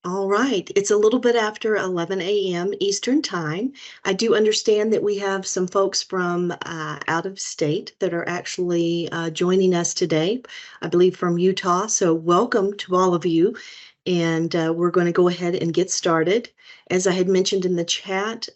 All right, it's a little bit after 11 a.m. Eastern Time. I do understand that we have some folks from out of state that are actually joining us today, I believe from Utah. So welcome to all of you. And we're going to go ahead and get started. As I had mentioned in the chat,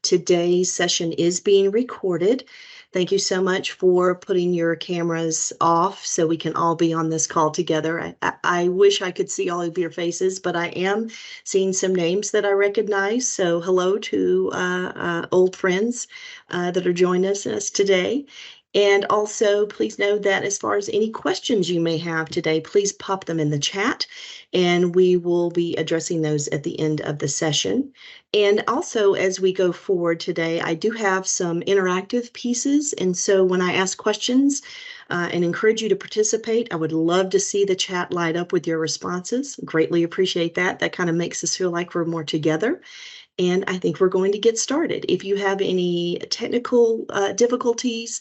today's session is being recorded. Thank you so much for putting your cameras off so we can all be on this call together. I wish I could see all of your faces, but I am seeing some names that I recognize. So hello to old friends that are joining us today. And also, please know that as far as any questions you may have today, please pop them in the chat, and we will be addressing those at the end of the session. And also, as we go forward today, I do have some interactive pieces. And so when I ask questions and encourage you to participate, I would love to see the chat light up with your responses. Greatly appreciate that. That kind of makes us feel like we're more together. And I think we're going to get started. If you have any technical difficulties,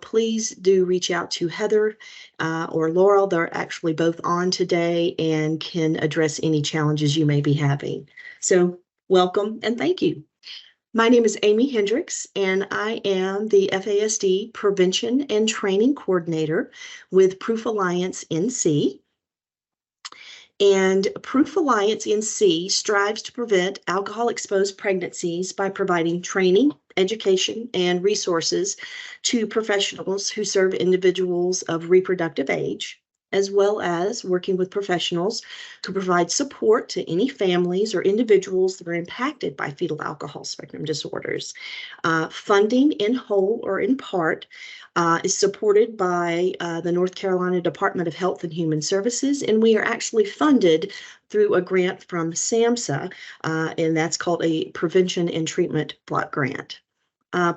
please do reach out to Heather or Laurel. They're actually both on today and can address any challenges you may be having. So welcome and thank you. My name is Amy Hendricks, and I am the FASD Prevention and Training Coordinator with Proof Alliance NC. And Proof Alliance NC strives to prevent alcohol-exposed pregnancies by providing training, education, and resources to professionals who serve individuals of reproductive age, as well as working with professionals to provide support to any families or individuals that are impacted by fetal alcohol spectrum disorders. Funding in whole or in part is supported by the North Carolina Department of Health and Human Services, and we are actually funded through a grant from SAMHSA, and that's called a Prevention and Treatment Block Grant.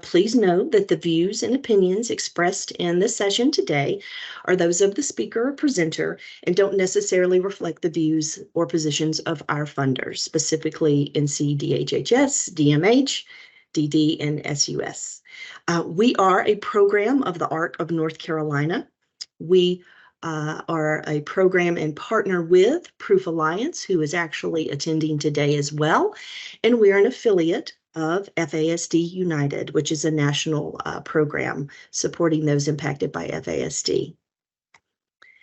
Please note that the views and opinions expressed in this session today are those of the speaker or presenter and don't necessarily reflect the views or positions of our funders, specifically NCDHHS, DMH, DD, and SUS. We are a program of the ARC of North Carolina. We are a program and partner with Proof Alliance, who is actually attending today as well. And we are an affiliate of FASD United, which is a national program supporting those impacted by FASD.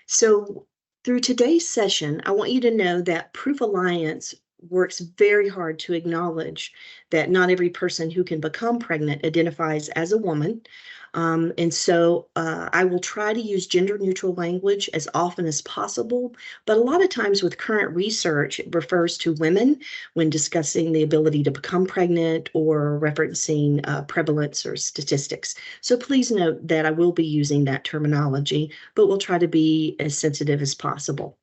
So through today's session, I want you to know that Proof Alliance works very hard to acknowledge that not every person who can become pregnant identifies as a woman. And so I will try to use gender neutral language as often as possible, but a lot of times with current research, it refers to women when discussing the ability to become pregnant or referencing prevalence or statistics. So please note that I will be using that terminology, but we'll try to be as sensitive as possible.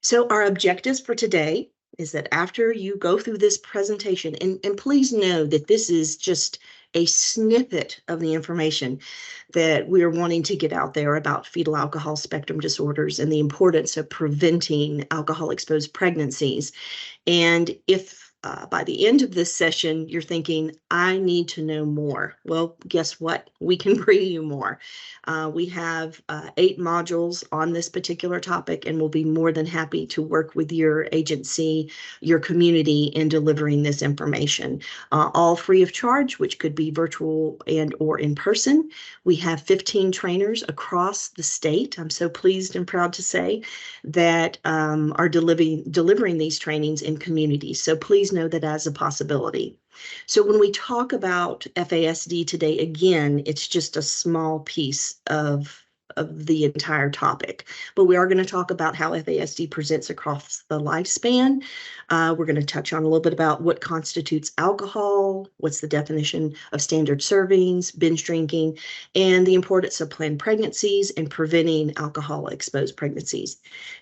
So our objectives for today is that after you go through this presentation, and please know that this is just a snippet of the information that we're wanting to get out there about fetal alcohol spectrum disorders and the importance of preventing alcohol-exposed pregnancies. And if by the end of this session, you're thinking, I need to know more. Well, guess what? We can bring you more. We have 8 modules on this particular topic, and we'll be more than happy to work with your agency, your community in delivering this information, all free of charge, which could be virtual and or in person. We have 15 trainers across the state. I'm so pleased and proud to say that are delivering these trainings in communities. So please know that as a possibility. So when we talk about FASD today, again, it's just a small piece of the entire topic, but we are going to talk about how FASD presents across the lifespan. We're going to touch on a little bit about what constitutes alcohol, what's the definition of standard servings, binge drinking, and the importance of planned pregnancies and preventing alcohol-exposed pregnancies.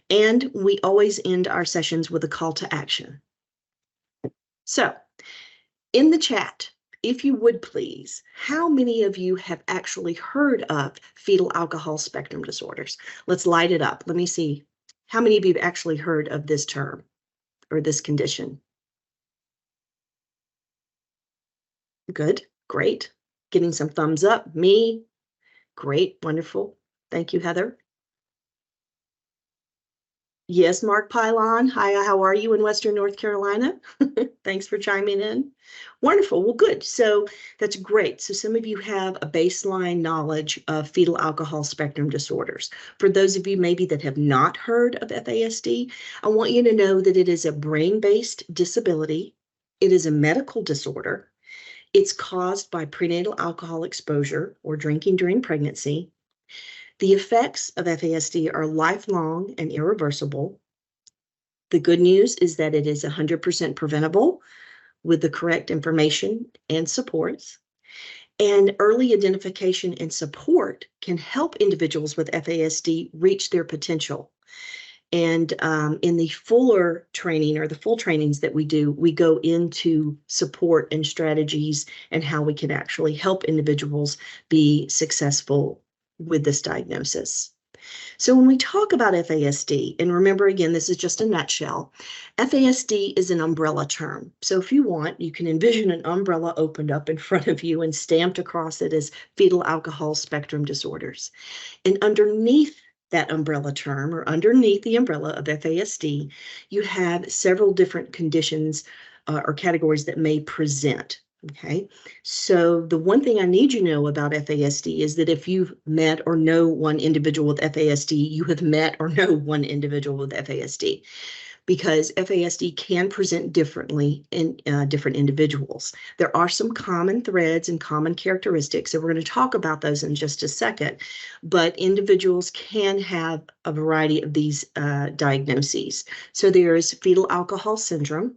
And we always end our sessions with a call to action. So in the chat, if you would please, how many of you have actually heard of fetal alcohol spectrum disorders? Let's light it up. Let me see. How many of you have actually heard of this term or this condition? Good, great. Getting some thumbs up. Me, great, wonderful. Thank you, Heather. Yes, Mark Pylon. Hi, how are you in Western North Carolina? Thanks for chiming in. Wonderful. Well, good. So that's great. So some of you have a baseline knowledge of fetal alcohol spectrum disorders. For those of you maybe that have not heard of FASD, I want you to know that it is a brain-based disability. It is a medical disorder. It's caused by prenatal alcohol exposure or drinking during pregnancy. The effects of FASD are lifelong and irreversible. The good news is that it is 100% preventable with the correct information and supports. And early identification and support can help individuals with FASD reach their potential. And in the fuller training or the full trainings that we do, we go into support and strategies and how we can actually help individuals be successful with this diagnosis. So when we talk about FASD, and remember again, this is just a nutshell, FASD is an umbrella term. So if you want, you can envision an umbrella opened up in front of you and stamped across it as fetal alcohol spectrum disorders. And underneath that umbrella term, or underneath the umbrella of FASD, you have several different conditions or categories that may present. Okay, so the one thing I need you to know about FASD is that if you've met or know one individual with FASD, you have met or know one individual with FASD, because FASD can present differently in different individuals. There are some common threads and common characteristics, and we're going to talk about those in just a second, but individuals can have a variety of these diagnoses. So there is fetal alcohol syndrome,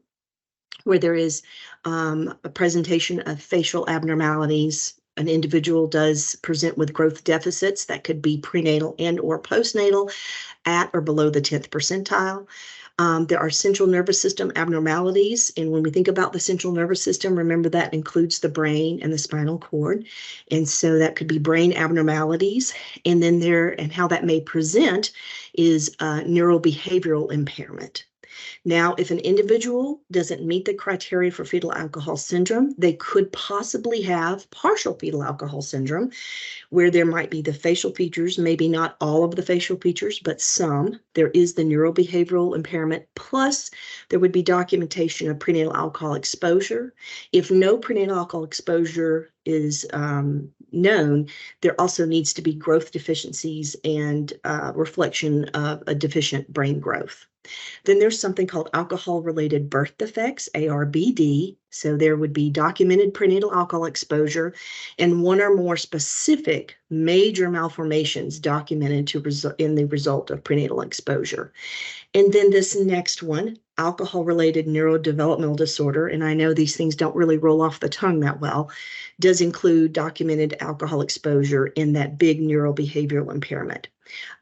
where there is a presentation of facial abnormalities. An individual does present with growth deficits that could be prenatal and or postnatal at or below the 10th percentile. There are central nervous system abnormalities. And when we think about the central nervous system, remember that includes the brain and the spinal cord. And so that could be brain abnormalities. And then and how that may present is neurobehavioral impairment. Now, if an individual doesn't meet the criteria for fetal alcohol syndrome, they could possibly have partial fetal alcohol syndrome, where there might be the facial features, maybe not all of the facial features, but some. There is the neurobehavioral impairment, plus there would be documentation of prenatal alcohol exposure. If no prenatal alcohol exposure is known, there also needs to be growth deficiencies and reflection of a deficient brain growth. Then there's something called alcohol-related birth defects, ARBD. So there would be documented prenatal alcohol exposure and one or more specific major malformations documented in the result of prenatal exposure. And then this next one, alcohol-related neurodevelopmental disorder, and I know these things don't really roll off the tongue that well, does include documented alcohol exposure in that big neurobehavioral impairment.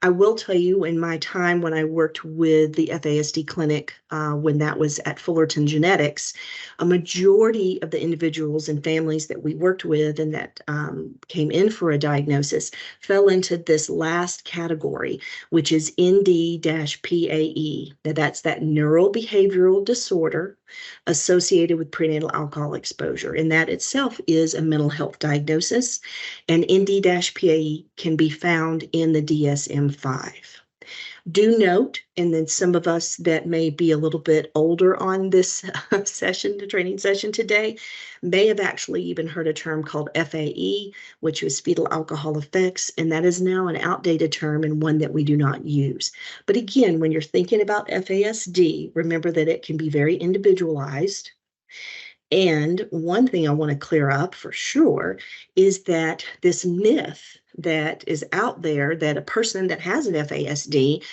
I will tell you, in my time when I worked with the FASD clinic, when that was at Fullerton Genetics, a majority of the individuals and families that we worked with and that came in for a diagnosis fell into this last category, which is ND-PAE. Now, that's that neurobehavioral disorder associated with prenatal alcohol exposure, and that itself is a mental health diagnosis, and ND-PAE can be found in the DSM-5. Do note, and then some of us that may be a little bit older on this the training session today, may have actually even heard a term called FAE, which is fetal alcohol effects, and that is now an outdated term and one that we do not use. But again, when you're thinking about FASD, remember that it can be very individualized. And one thing I want to clear up for sure is that this myth that is out there that a person that has an FASD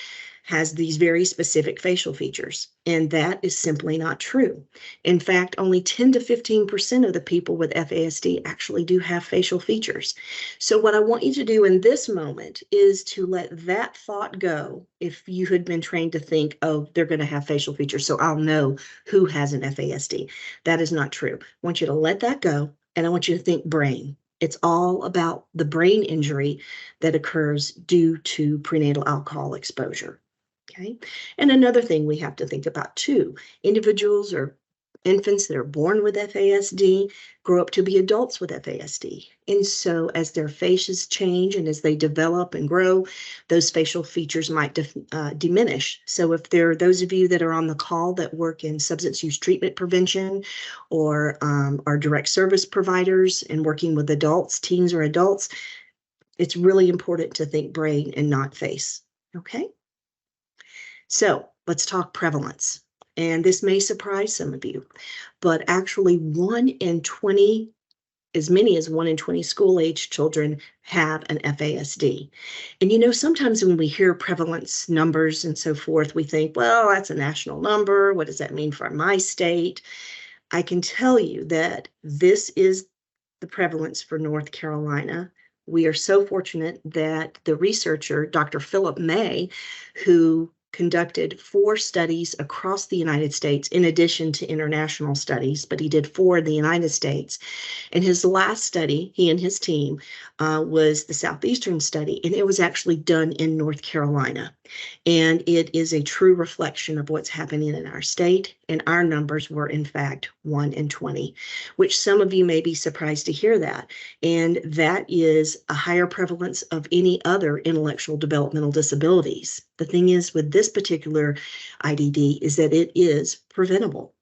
has these very specific facial features, and that is simply not true. In fact, only 10 to 15% of the people with FASD actually do have facial features. So what I want you to do in this moment is to let that thought go. If you had been trained to think, oh, they're going to have facial features, so I'll know who has an FASD. That is not true. I want you to let that go, and I want you to think brain. It's all about the brain injury that occurs due to prenatal alcohol exposure. Okay. And another thing we have to think about too, individuals or Infants that are born with FASD grow up to be adults with FASD. And so as their faces change and as they develop and grow, those facial features might diminish. So if there are those of you that are on the call that work in substance use treatment prevention or are direct service providers and working with adults, teens or adults, it's really important to think brain and not face, okay? So let's talk prevalence. And this may surprise some of you, but actually 1 in 20, as many as 1 in 20 school-age children have an FASD. And you know, sometimes when we hear prevalence numbers and so forth, we think, well, that's a national number. What does that mean for my state? I can tell you that this is the prevalence for North Carolina. We are so fortunate that the researcher, Dr. Philip May, who conducted 4 studies across the United States in addition to international studies, but he did 4 in the United States. And his last study, he and his team, was the Southeastern study, and it was actually done in North Carolina. And it is a true reflection of what's happening in our state. And our numbers were, in fact, 1 in 20, which some of you may be surprised to hear that. And that is a higher prevalence of any other intellectual developmental disabilities. The thing is with this particular IDD is that it is preventable.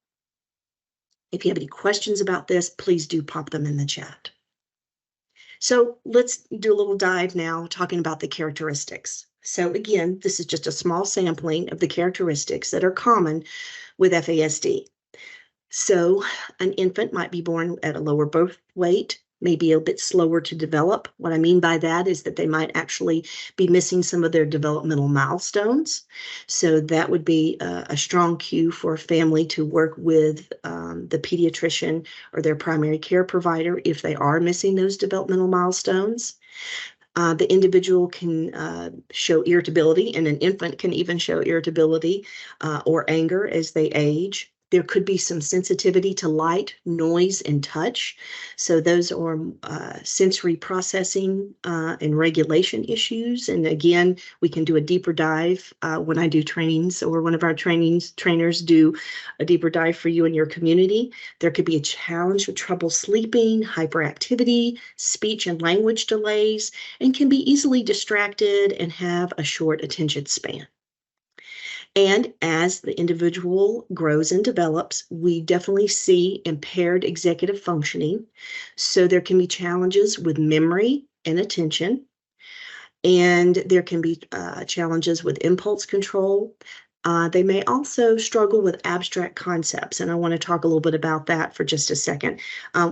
If you have any questions about this, please do pop them in the chat. So let's do a little dive now talking about the characteristics. So again, this is just a small sampling of the characteristics that are common with FASD. So an infant might be born at a lower birth weight, maybe a bit slower to develop. What I mean by that is that they might actually be missing some of their developmental milestones. So that would be a strong cue for a family to work with the pediatrician or their primary care provider if they are missing those developmental milestones. The individual can show irritability, and an infant can even show irritability or anger as they age. There could be some sensitivity to light, noise, and touch. So those are sensory processing and regulation issues. And again, we can do a deeper dive when I do trainings, or one of our trainers do a deeper dive for you in your community. There could be a challenge with trouble sleeping, hyperactivity, speech and language delays, and can be easily distracted and have a short attention span. And as the individual grows and develops, we definitely see impaired executive functioning. So there can be challenges with memory and attention. And there can be challenges with impulse control. They may also struggle with abstract concepts, and I want to talk a little bit about that for just a second.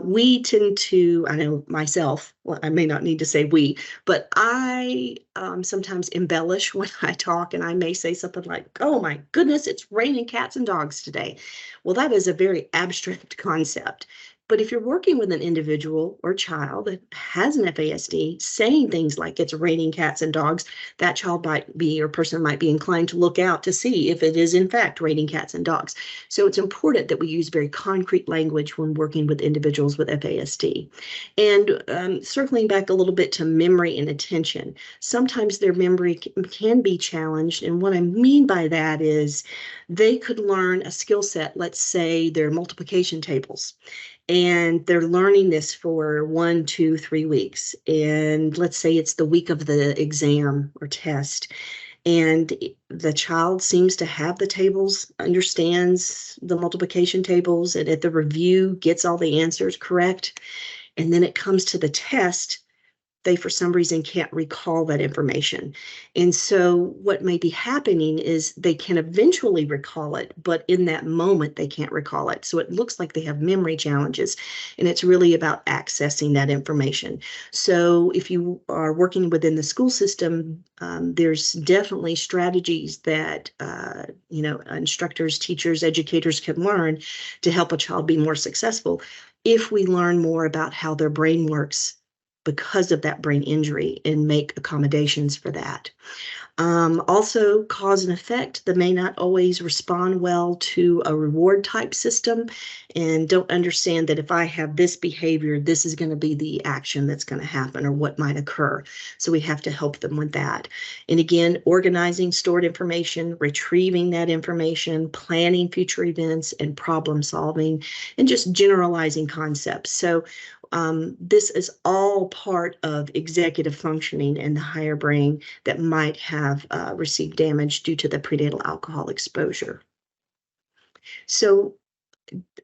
We tend to, I know myself, well, I may not need to say we, but I sometimes embellish when I talk, and I may say something like, oh my goodness, it's raining cats and dogs today. Well, that is a very abstract concept. But if you're working with an individual or child that has an FASD, saying things like it's raining cats and dogs, that child might be, or person might be inclined to look out to see if it is in fact raining cats and dogs. So it's important that we use very concrete language when working with individuals with FASD. And circling back a little bit to memory and attention, sometimes their memory can be challenged. And what I mean by that is they could learn a skill set, let's say their multiplication tables. And they're learning this for 1, 2, 3 weeks. And let's say it's the week of the exam or test. And the child seems to have the tables, understands the multiplication tables, and at the review gets all the answers correct. And then it comes to the test, they for some reason can't recall that information. And so what may be happening is they can eventually recall it, but in that moment they can't recall it. So it looks like they have memory challenges, and it's really about accessing that information. So if you are working within the school system, there's definitely strategies that instructors, teachers, educators can learn to help a child be more successful if we learn more about how their brain works because of that brain injury and make accommodations for that. Also, cause and effect, they may not always respond well to a reward type system and don't understand that if I have this behavior, this is going to be the action that's going to happen or what might occur. So we have to help them with that. And again, organizing stored information, retrieving that information, planning future events, and problem solving, and just generalizing concepts. So this is all part of executive functioning in the higher brain that might have received damage due to the prenatal alcohol exposure. So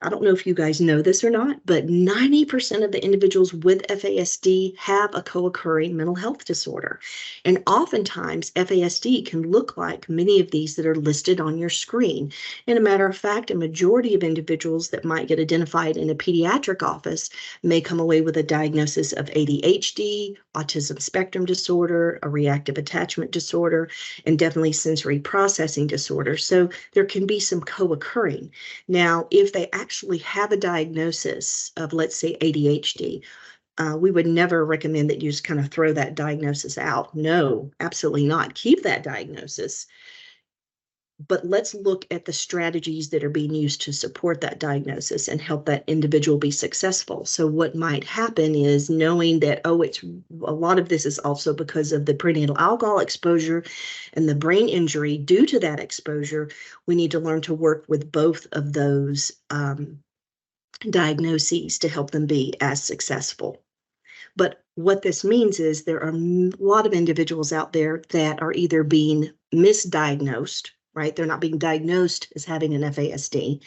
I don't know if you guys know this or not, but 90% of the individuals with FASD have a co-occurring mental health disorder. And oftentimes, FASD can look like many of these that are listed on your screen. And a matter of fact, a majority of individuals that might get identified in a pediatric office may come away with a diagnosis of ADHD, autism spectrum disorder, a reactive attachment disorder, and definitely sensory processing disorder. So there can be some co-occurring. Now, if they actually have a diagnosis of, let's say, ADHD, we would never recommend that you just kind of throw that diagnosis out. No, absolutely not. Keep that diagnosis. But let's look at the strategies that are being used to support that diagnosis and help that individual be successful. So what might happen is knowing that, oh, it's a lot of this is also because of the prenatal alcohol exposure and the brain injury due to that exposure. We need to learn to work with both of those diagnoses to help them be as successful. But what this means is there are a lot of individuals out there that are either being misdiagnosed, right? They're not being diagnosed as having an FASD,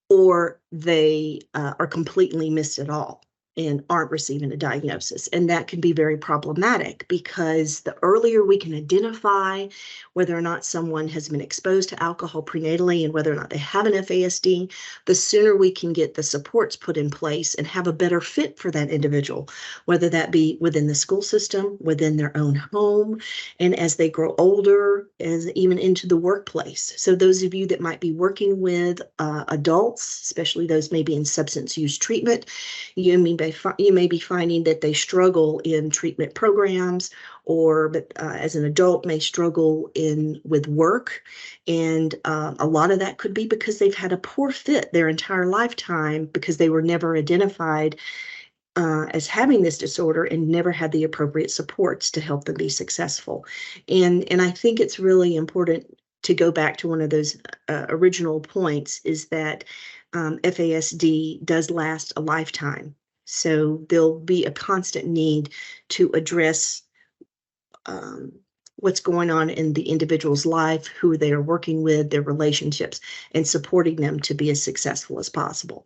or they are completely missed at all and aren't receiving a diagnosis. And that can be very problematic because the earlier we can identify whether or not someone has been exposed to alcohol prenatally and whether or not they have an FASD, the sooner we can get the supports put in place and have a better fit for that individual, whether that be within the school system, within their own home, and as they grow older, as even into the workplace. So those of you that might be working with adults, especially those maybe in substance use treatment, you may be finding that they struggle in treatment programs, or as an adult may struggle with work. And a lot of that could be because they've had a poor fit their entire lifetime because they were never identified as having this disorder and never had the appropriate supports to help them be successful. And I think it's really important to go back to one of those original points, is that FASD does last a lifetime. So there'll be a constant need to address what's going on in the individual's life, who they are working with, their relationships, and supporting them to be as successful as possible.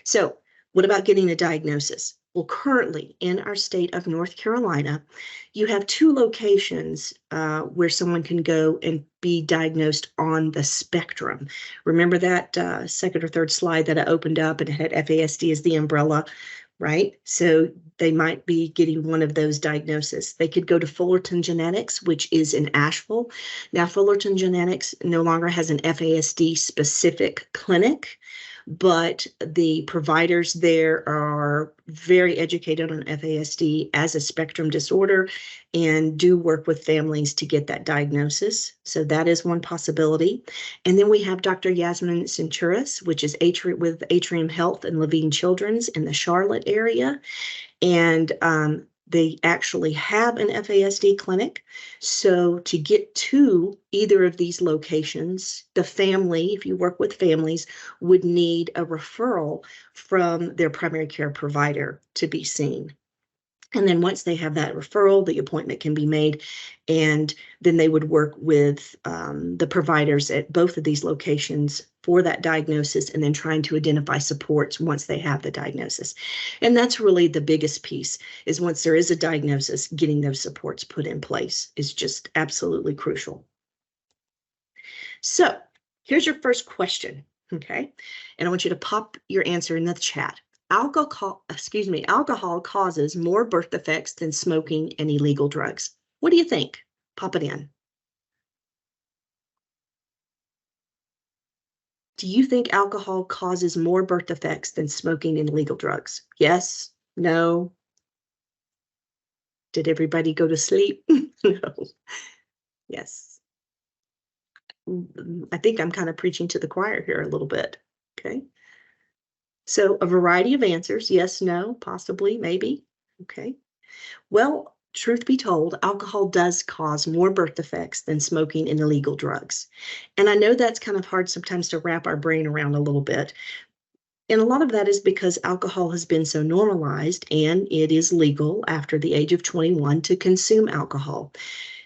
So what about getting a diagnosis? Well, currently in our state of North Carolina, you have 2 locations where someone can go and be diagnosed on the spectrum. Remember that second or third slide that I opened up and it had FASD as the umbrella, right? So they might be getting one of those diagnoses. They could go to Fullerton Genetics, which is in Asheville. Now, Fullerton Genetics no longer has an FASD specific clinic, but the providers there are very educated on FASD as a spectrum disorder and do work with families to get that diagnosis. So that is one possibility. And then we have Dr. Yasmin Centuras, which is with Atrium Health and Levine Children's in the Charlotte area. And they actually have an FASD clinic. So to get to either of these locations, the family, if you work with families, would need a referral from their primary care provider to be seen. And then once they have that referral, the appointment can be made, and then they would work with the providers at both of these locations for that diagnosis, and then trying to identify supports once they have the diagnosis. And that's really the biggest piece, is once there is a diagnosis, getting those supports put in place is just absolutely crucial. So here's your first question, okay? And I want you to pop your answer in the chat. Alcohol causes more birth defects than smoking and illegal drugs. What do you think? Pop it in. Do you think alcohol causes more birth defects than smoking and illegal drugs? Yes? No? Did everybody go to sleep? No. Yes. I think I'm kind of preaching to the choir here a little bit. Okay. So a variety of answers, yes, no, possibly, maybe. Okay. Well, truth be told, alcohol does cause more birth defects than smoking and illegal drugs. And I know that's kind of hard sometimes to wrap our brain around a little bit. And a lot of that is because alcohol has been so normalized and it is legal after the age of 21 to consume alcohol.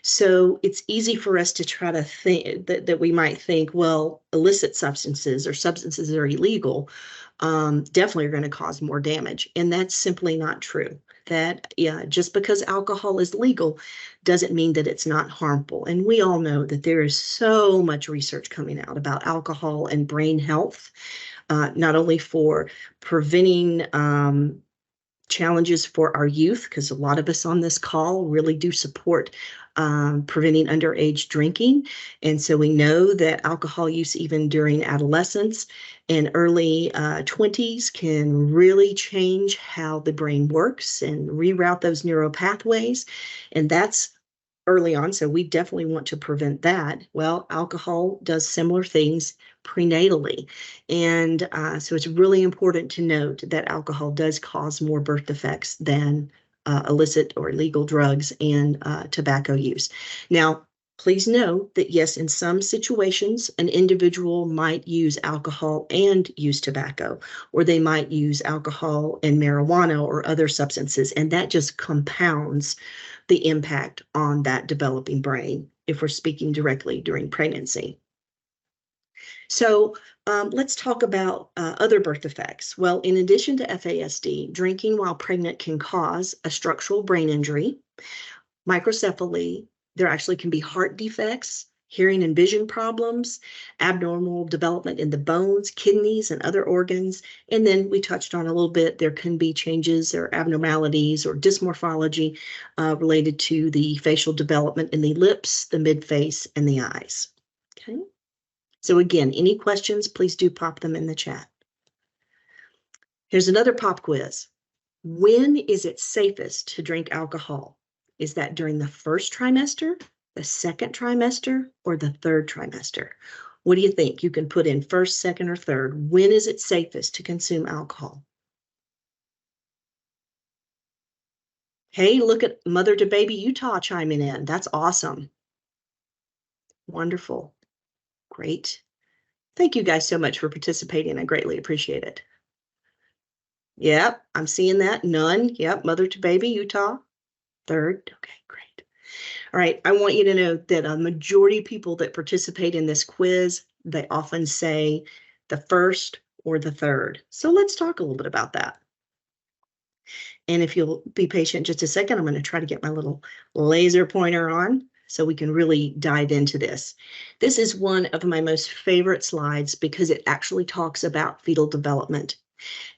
So it's easy for us to try to think that we might think, well, illicit substances or substances that are illegal definitely are going to cause more damage. And that's simply not true. That, yeah, just because alcohol is legal doesn't mean that it's not harmful. And we all know that there is so much research coming out about alcohol and brain health, not only for preventing challenges for our youth, because a lot of us on this call really do support preventing underage drinking. And so we know that alcohol use, even during adolescence and early 20s, can really change how the brain works and reroute those neural pathways. And that's early on. So we definitely want to prevent that. Well, alcohol does similar things prenatally. And so it's really important to note that alcohol does cause more birth defects than illicit or illegal drugs and tobacco use. Now, please note that yes, in some situations, an individual might use alcohol and use tobacco, or they might use alcohol and marijuana or other substances, and that just compounds the impact on that developing brain if we're speaking directly during pregnancy. So let's talk about other birth defects. Well, in addition to FASD, drinking while pregnant can cause a structural brain injury, microcephaly. There actually can be heart defects, hearing and vision problems, abnormal development in the bones, kidneys, and other organs. And then we touched on a little bit, there can be changes or abnormalities or dysmorphology related to the facial development in the lips, the midface, and the eyes. Okay. So again, any questions, please do pop them in the chat. Here's another pop quiz. When is it safest to drink alcohol? Is that during the first trimester, the second trimester, or the third trimester? What do you think? You can put in first, second, or third. When is it safest to consume alcohol? Hey, look at Mother to Baby Utah chiming in. That's awesome. Wonderful. Great. Thank you guys so much for participating. I greatly appreciate it. Yep, I'm seeing that. None. Yep, Mother to Baby Utah. Third. Okay, great. All right, I want you to know that a majority of people that participate in this quiz, they often say the first or the third. So let's talk a little bit about that. And if you'll be patient just a second, I'm going to try to get my little laser pointer on so we can really dive into this. This is one of my most favorite slides because it actually talks about fetal development.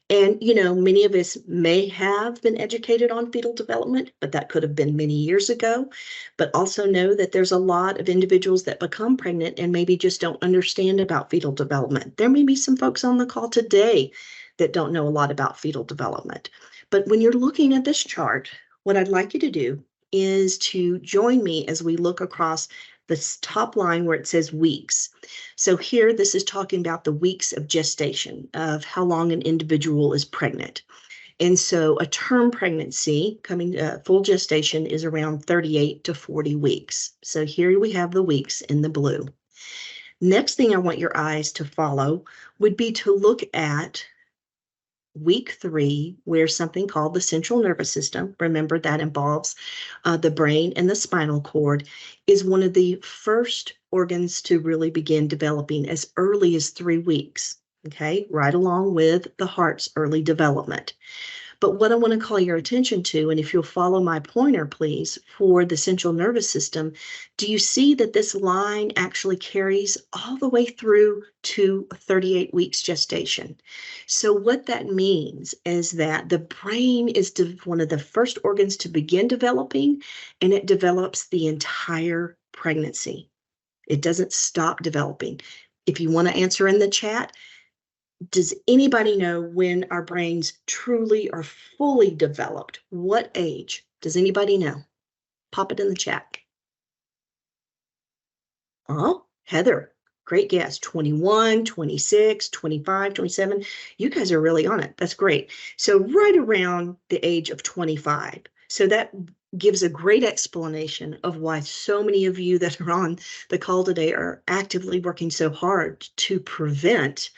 And, you know, many of us may have been educated on fetal development, but that could have been many years ago. But also know that there's a lot of individuals that become pregnant and maybe just don't understand about fetal development. There may be some folks on the call today that don't know a lot about fetal development. But when you're looking at this chart, what I'd like you to do is to join me as we look across this top line where it says weeks. So here, this is talking about the weeks of gestation, of how long an individual is pregnant. And so a term pregnancy coming full gestation is around 38 to 40 weeks. So here we have the weeks in the blue. Next thing I want your eyes to follow would be to look at week 3, where something called the central nervous system, remember that involves the brain and the spinal cord, is one of the first organs to really begin developing as early as 3 weeks, okay, right along with the heart's early development. But what I want to call your attention to, and if you'll follow my pointer, please, for the central nervous system, do you see that this line actually carries all the way through to 38 weeks gestation? So what that means is that the brain is one of the first organs to begin developing, and it develops the entire pregnancy. It doesn't stop developing. If you want to answer in the chat, does anybody know when our brains truly are fully developed? What age? Does anybody know? Pop it in the chat. Oh, Heather, great guess. 21, 26, 25, 27. You guys are really on it. That's great. So right around the age of 25. So that gives a great explanation of why so many of you that are on the call today are actively working so hard to prevent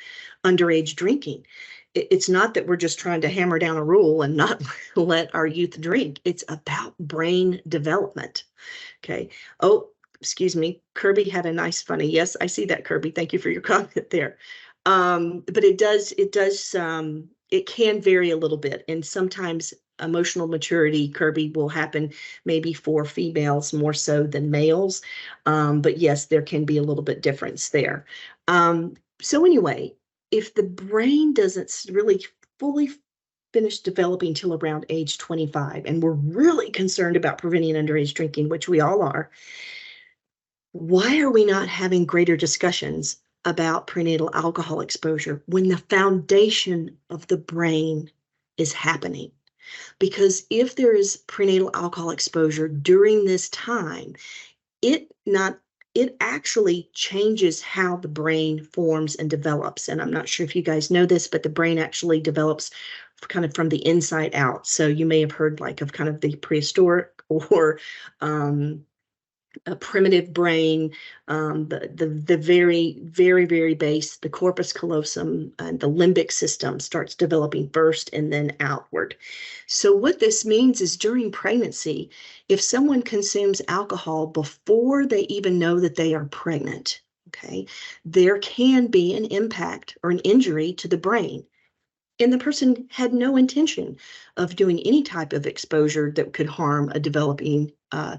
underage drinking. It's not that we're just trying to hammer down a rule and not let our youth drink. It's about brain development. Okay. Oh, excuse me. Kirby had a nice funny. Yes, I see that, Kirby. Thank you for your comment there. But it can vary a little bit. And sometimes emotional maturity, Kirby, will happen maybe for females more so than males. But yes, there can be a little bit difference there. So anyway, if the brain doesn't really fully finish developing till around age 25, and we're really concerned about preventing underage drinking, which we all are, why are we not having greater discussions about prenatal alcohol exposure when the foundation of the brain is happening? Because if there is prenatal alcohol exposure during this time, it actually changes how the brain forms and develops. And I'm not sure if you guys know this, but the brain actually develops kind of from the inside out. So you may have heard like of kind of the prehistoric or a primitive brain, the very, very, very base, the corpus callosum and the limbic system starts developing first and then outward. So what this means is during pregnancy, if someone consumes alcohol before they even know that they are pregnant, okay, there can be an impact or an injury to the brain. And the person had no intention of doing any type of exposure that could harm a developing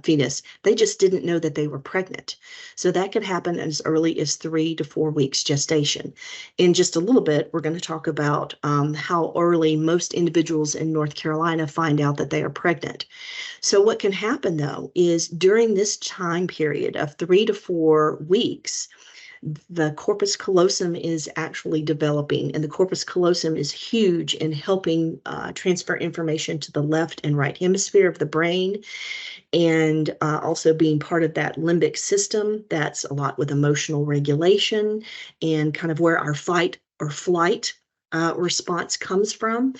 fetus. They just didn't know that they were pregnant. So that could happen as early as 3 to 4 weeks gestation. In just a little bit, we're going to talk about how early most individuals in North Carolina find out that they are pregnant. So what can happen, though, is during this time period of 3 to 4 weeks, the corpus callosum is actually developing, and the corpus callosum is huge in helping transfer information to the left and right hemisphere of the brain, and also being part of that limbic system. That's a lot with emotional regulation and kind of where our fight or flight response comes from.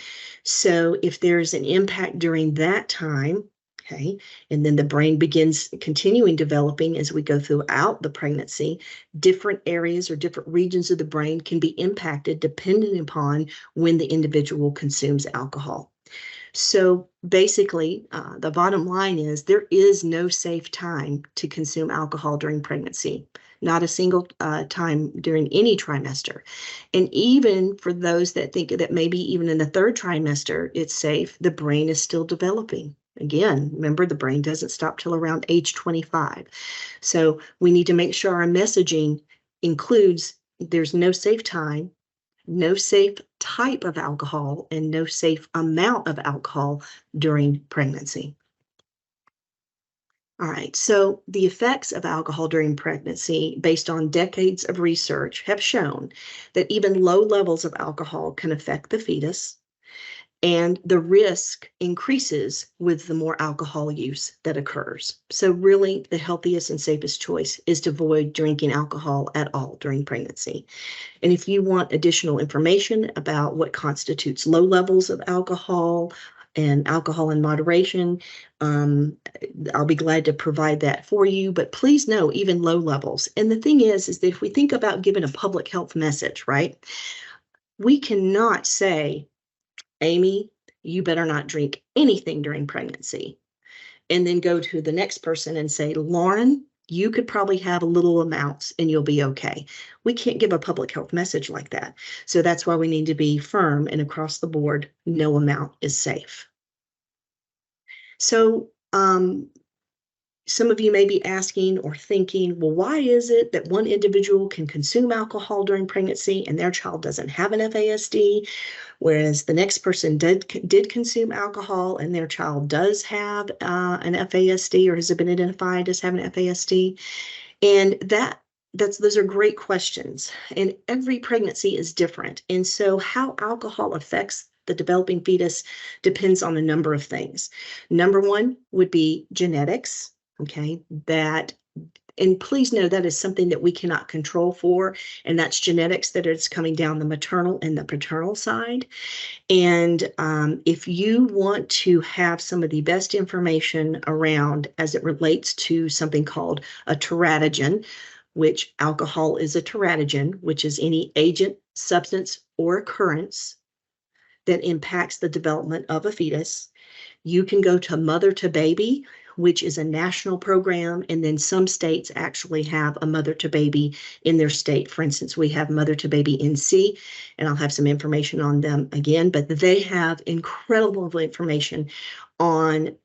So if there's an impact during that time, okay, and then the brain begins continuing developing as we go throughout the pregnancy, different areas or different regions of the brain can be impacted depending upon when the individual consumes alcohol. So basically, the bottom line is there is no safe time to consume alcohol during pregnancy, not a single time during any trimester. And even for those that think that maybe even in the third trimester it's safe, the brain is still developing. Again, remember, the brain doesn't stop till around age 25. So we need to make sure our messaging includes there's no safe time, no safe type of alcohol, and no safe amount of alcohol during pregnancy. All right, so the effects of alcohol during pregnancy, based on decades of research, have shown that even low levels of alcohol can affect the fetus, and the risk increases with the more alcohol use that occurs. So really, the healthiest and safest choice is to avoid drinking alcohol at all during pregnancy. And if you want additional information about what constitutes low levels of alcohol and alcohol in moderation, I'll be glad to provide that for you. But please know, even low levels. And the thing is that if we think about giving a public health message, right, we cannot say, Amy, you better not drink anything during pregnancy, and then go to the next person and say, Lauren, you could probably have little amounts and you'll be okay. We can't give a public health message like that. So that's why we need to be firm and across the board, no amount is safe. So some of you may be asking or thinking, well, why is it that one individual can consume alcohol during pregnancy and their child doesn't have an FASD, whereas the next person did consume alcohol and their child does have an FASD or has been identified as having an FASD? And those are great questions. And every pregnancy is different. And so how alcohol affects the developing fetus depends on a number of things. Number one would be genetics, okay, and please know that is something that we cannot control for, and that's genetics that is coming down the maternal and the paternal side. And if you want to have some of the best information around as it relates to something called a teratogen, which alcohol is a teratogen, which is any agent, substance, or occurrence that impacts the development of a fetus, you can go to Mother to Baby, which is a national program, and then some states actually have a Mother to Baby in their state. For instance, we have Mother to Baby NC, and I'll have some information on them again, but they have incredible information on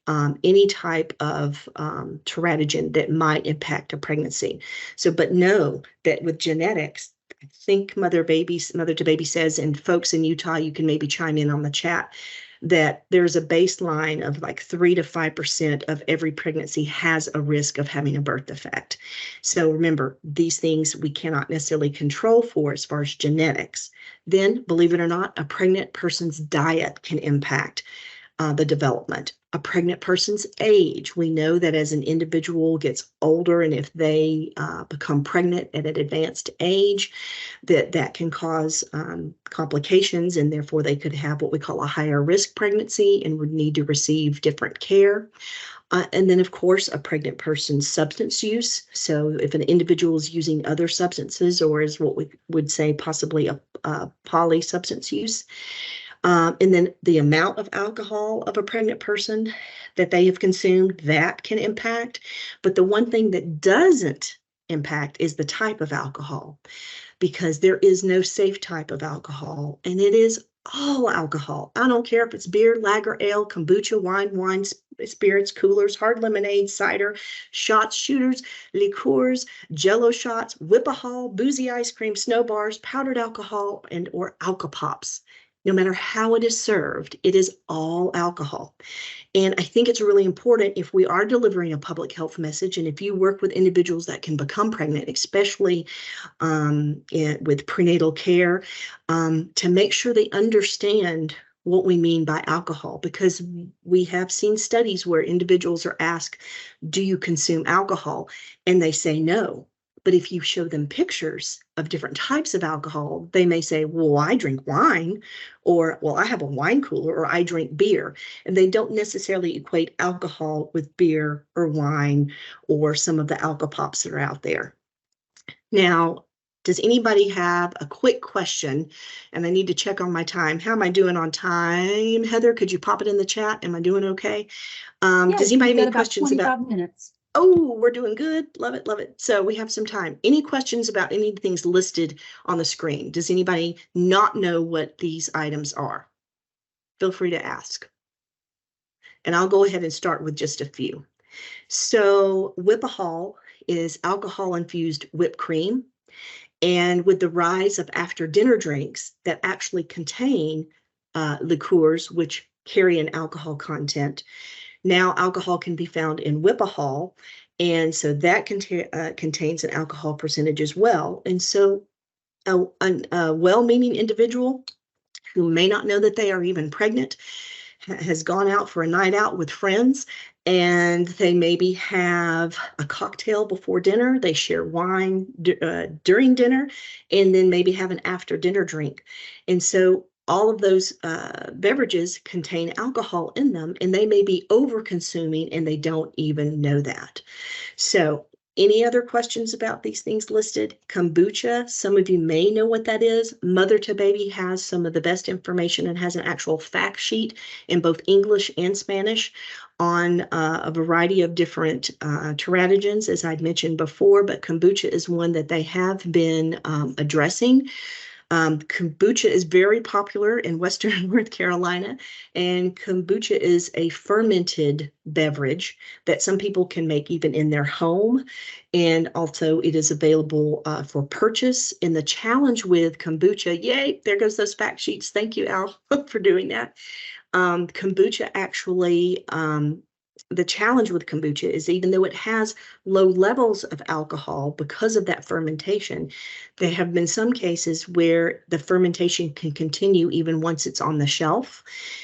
any type of teratogen that might impact a pregnancy. So, but know that with genetics, I think Mother to Baby says, and folks in Utah, you can maybe chime in on the chat, that there's a baseline of like 3 to 5% of every pregnancy has a risk of having a birth defect. So remember, these things we cannot necessarily control for as far as genetics. Then, believe it or not, a pregnant person's diet can impact the development. A pregnant person's age. We know that as an individual gets older, and if they become pregnant at an advanced age, that can cause complications, and therefore they could have what we call a higher risk pregnancy and would need to receive different care. And then, of course, a pregnant person's substance use. So if an individual is using other substances, or is what we would say possibly a poly substance use, and then the amount of alcohol of a pregnant person that they have consumed, that can impact. But the one thing that doesn't impact is the type of alcohol, because there is no safe type of alcohol, and it is all alcohol. I don't care if it's beer, lager, ale, kombucha, wine, spirits, coolers, hard lemonade, cider, shots, shooters, liqueurs, jello shots, whip-a-hall, boozy ice cream, snow bars, powdered alcohol, and or alcopops. No matter how it is served, it is all alcohol. And I think it's really important, if we are delivering a public health message, and if you work with individuals that can become pregnant, especially with prenatal care, to make sure they understand what we mean by alcohol, because we have seen studies where individuals are asked, do you consume alcohol? And they say no. But if you show them pictures of different types of alcohol, they may say, well, I drink wine, or, well, I have a wine cooler, or I drink beer. And they don't necessarily equate alcohol with beer or wine or some of the alcopops that are out there. Now, does anybody have a quick question? And I need to check on my time. How am I doing on time? Heather, could you pop it in the chat? Am I doing okay? Yes, does anybody have any questions about 25 minutes? Oh, we're doing good. Love it, love it. So we have some time. Any questions about any of the things listed on the screen? Does anybody not know what these items are? Feel free to ask. And I'll go ahead and start with just a few. So whip-a-hall is alcohol-infused whipped cream. And with the rise of after-dinner drinks that actually contain liqueurs, which carry an alcohol content, now alcohol can be found in whip-a-hall, and so that contains an alcohol percentage as well. And so a well-meaning individual who may not know that they are even pregnant has gone out for a night out with friends, and they maybe have a cocktail before dinner, they share wine during dinner, and then maybe have an after-dinner drink. And so all of those beverages contain alcohol in them, and they may be over consuming and they don't even know that. So any other questions about these things listed? Kombucha, some of you may know what that is. Mother to Baby has some of the best information and has an actual fact sheet in both English and Spanish on a variety of different teratogens, as I'd mentioned before, but kombucha is one that they have been addressing. Kombucha is very popular in Western North Carolina, and kombucha is a fermented beverage that some people can make even in their home, and also it is available for purchase. And the challenge with kombucha, yay, there goes those fact sheets. Thank you, Al, for doing that. Kombucha actually the challenge with kombucha is even though it has low levels of alcohol because of that fermentation, there have been some cases where the fermentation can continue even once it's on the shelf.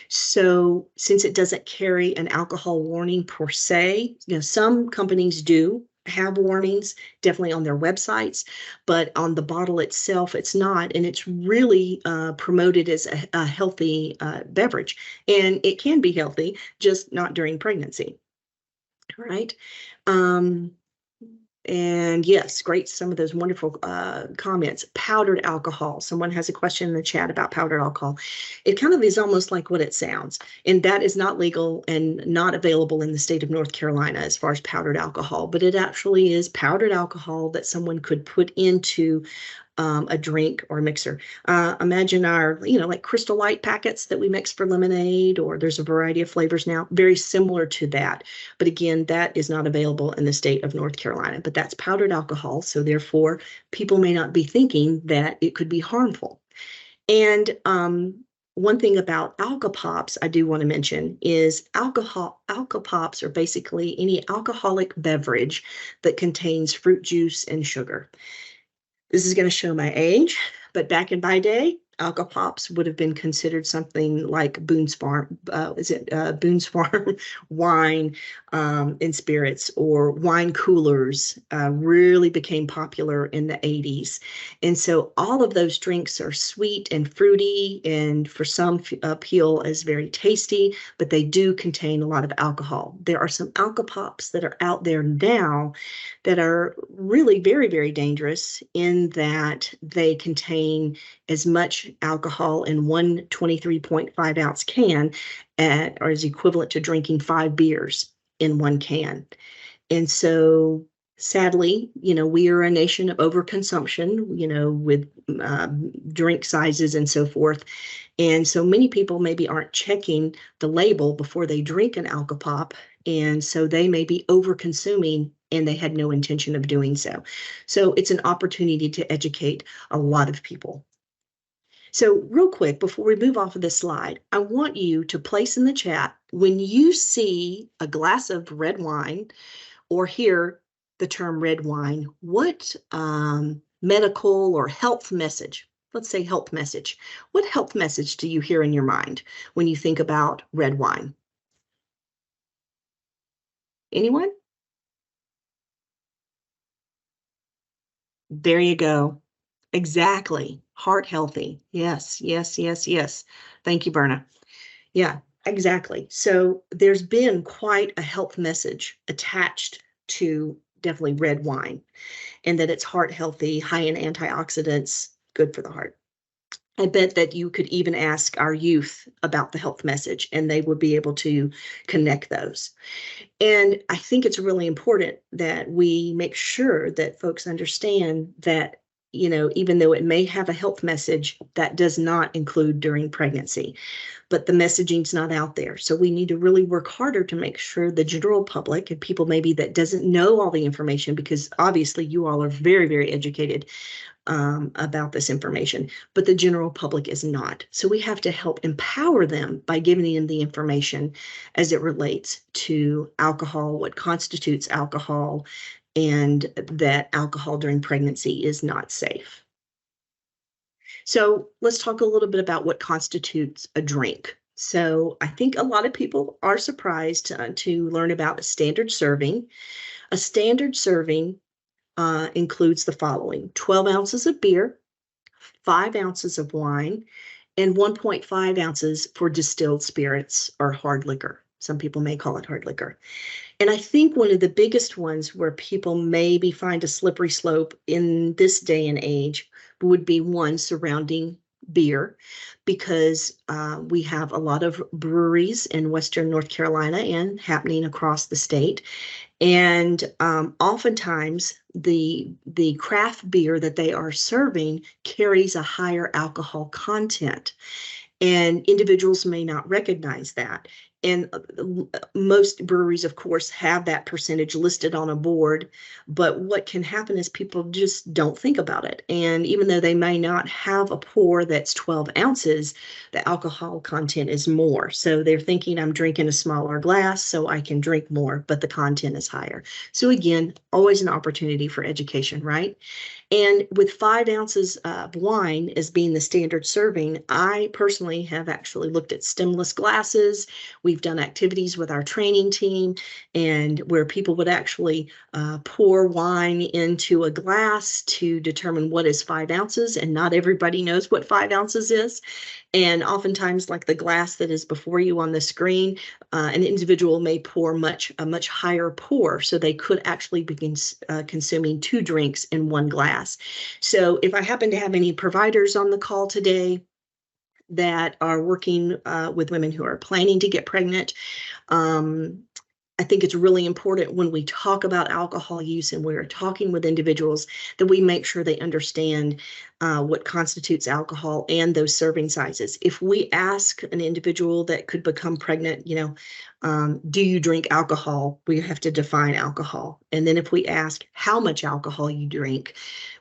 So since it doesn't carry an alcohol warning per se, some companies do have warnings, definitely on their websites, but on the bottle itself, it's not. And it's really promoted as a healthy beverage. And it can be healthy, just not during pregnancy. Right. And yes, great. Some of those wonderful comments. Powdered alcohol. Someone has a question in the chat about powdered alcohol. It kind of is almost like what it sounds. And that is not legal and not available in the state of North Carolina as far as powdered alcohol. But it actually is powdered alcohol that someone could put into a drink or a mixer. Imagine our, like Crystal Light packets that we mix for lemonade, or there's a variety of flavors now, very similar to that. But again, that is not available in the state of North Carolina, but that's powdered alcohol. So therefore, people may not be thinking that it could be harmful. And one thing about alcopops I do want to mention is alcopops are basically any alcoholic beverage that contains fruit juice and sugar. This is going to show my age, but back in my day, alcopops would have been considered something like Boone's Farm, Boone's Farm wine and spirits, or wine coolers really became popular in the 80s. And so all of those drinks are sweet and fruity, and for some appeal as very tasty, but they do contain a lot of alcohol. There are some alcopops that are out there now that are really very, very dangerous in that they contain as much alcohol in one 23.5 ounce can or is equivalent to drinking 5 beers in one can. And so sadly, we are a nation of overconsumption, with drink sizes and so forth. And so many people maybe aren't checking the label before they drink an alcopop. And so they may be over consuming and they had no intention of doing so. So it's an opportunity to educate a lot of people. So real quick, before we move off of this slide, I want you to place in the chat, when you see a glass of red wine or hear the term red wine, what medical or health message, let's say health message, what health message do you hear in your mind when you think about red wine? Anyone? There you go. Exactly. Heart healthy. Yes, yes, yes, yes. Thank you, Berna. Yeah, exactly. So there's been quite a health message attached to definitely red wine, and that it's heart healthy, high in antioxidants, good for the heart. I bet that you could even ask our youth about the health message and they would be able to connect those. And I think it's really important that we make sure that folks understand that, even though it may have a health message, that does not include during pregnancy, but the messaging's not out there. So we need to really work harder to make sure the general public and people maybe that doesn't know all the information, because obviously you all are very, very educated about this information, but the general public is not. So we have to help empower them by giving them the information as it relates to alcohol, what constitutes alcohol, and that alcohol during pregnancy is not safe. So let's talk a little bit about what constitutes a drink. So I think a lot of people are surprised to learn about a standard serving. A standard serving includes the following: 12 ounces of beer, 5 ounces of wine, and 1.5 ounces for distilled spirits or hard liquor. Some people may call it hard liquor. And I think one of the biggest ones where people maybe find a slippery slope in this day and age would be one surrounding beer, because we have a lot of breweries in Western North Carolina and happening across the state. And oftentimes the craft beer that they are serving carries a higher alcohol content, and individuals may not recognize that. And most breweries, of course, have that percentage listed on a board. But what can happen is people just don't think about it. And even though they may not have a pour that's 12 ounces, the alcohol content is more. So they're thinking, I'm drinking a smaller glass so I can drink more, but the content is higher. So again, always an opportunity for education, right? And with 5 ounces of wine as being the standard serving, I personally have actually looked at stemless glasses. We've done activities with our training team and where people would actually pour wine into a glass to determine what is 5 ounces. And not everybody knows what 5 ounces is. And oftentimes, like the glass that is before you on the screen, an individual may pour a much higher pour, so they could actually begin consuming 2 drinks in one glass. So if I happen to have any providers on the call today that are working with women who are planning to get pregnant, I think it's really important when we talk about alcohol use and we're talking with individuals that we make sure they understand what constitutes alcohol and those serving sizes. If we ask an individual that could become pregnant, do you drink alcohol? We have to define alcohol. And then if we ask how much alcohol you drink,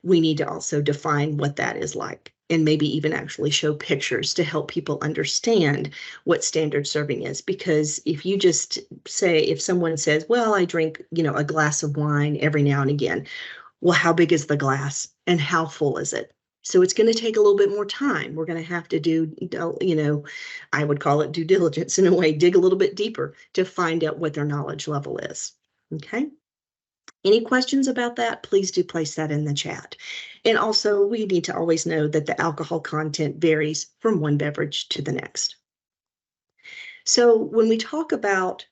we need to also define what that is like, and maybe even actually show pictures to help people understand what standard serving is. Because if you just say, if someone says, well, I drink, a glass of wine every now and again, well, how big is the glass and how full is it? So it's going to take a little bit more time. We're going to have to do, I would call it due diligence in a way, dig a little bit deeper to find out what their knowledge level is. Okay. Any questions about that? Please do place that in the chat. And also, we need to always know that the alcohol content varies from one beverage to the next. So when we talk about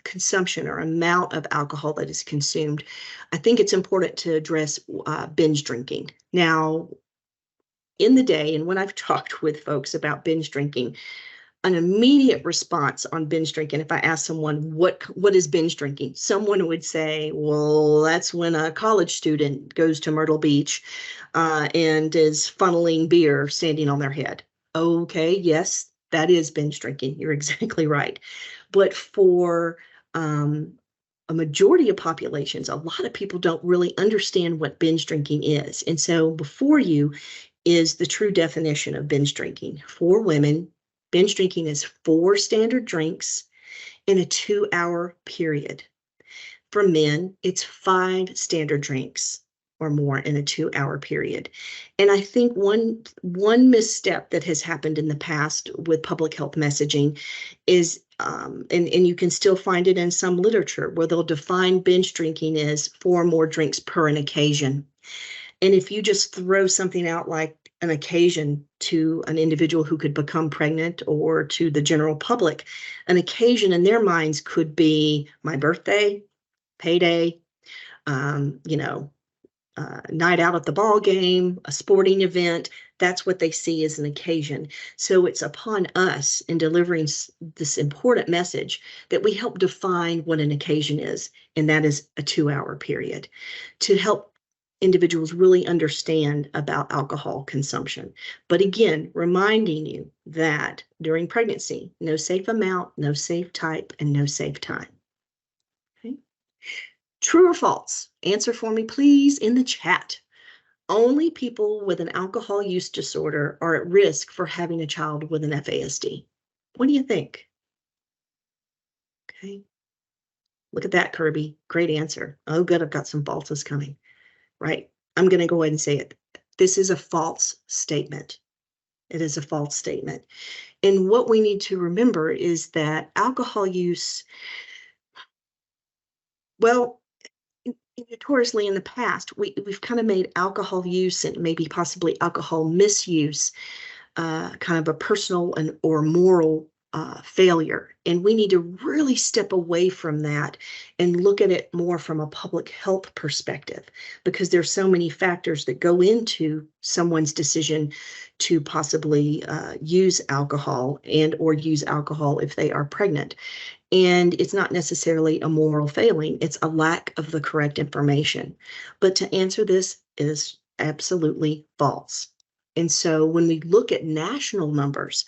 consumption or amount of alcohol that is consumed, I think it's important to address binge drinking. Now, in the day, and when I've talked with folks about binge drinking, an immediate response on binge drinking, if I ask someone what is binge drinking, someone would say, well, that's when a college student goes to Myrtle Beach and is funneling beer standing on their head. Okay, yes, that is binge drinking. You're exactly right. But for a majority of populations, a lot of people don't really understand what binge drinking is. And so before you is the true definition of binge drinking. For women, binge drinking is 4 standard drinks in a 2-hour period. For men, it's 5 standard drinks or more in a 2-hour period. And I think one misstep that has happened in the past with public health messaging is, and you can still find it in some literature, where they'll define binge drinking as 4 more drinks per an occasion. And if you just throw something out like an occasion to an individual who could become pregnant or to the general public, an occasion in their minds could be my birthday, payday, night out at the ball game, a sporting event. That's what they see as an occasion. So it's upon us in delivering this important message that we help define what an occasion is, and that is a 2-hour period, to help individuals really understand about alcohol consumption. But again, reminding you that during pregnancy, no safe amount, no safe type, and no safe time. Okay. True or false? Answer for me, please, in the chat. Only people with an alcohol use disorder are at risk for having a child with an FASD. What do you think? Okay. Look at that, Kirby. Great answer. Oh, good. I've got some falses coming. Right. I'm going to go ahead and say it. This is a false statement. It is a false statement. And what we need to remember is that alcohol use, well, notoriously in the past, we've kind of made alcohol use and maybe possibly alcohol misuse kind of a personal or moral failure. And we need to really step away from that and look at it more from a public health perspective, because there's so many factors that go into someone's decision to possibly use alcohol and or use alcohol if they are pregnant. And it's not necessarily a moral failing, it's a lack of the correct information. But to answer this is absolutely false. And so when we look at national numbers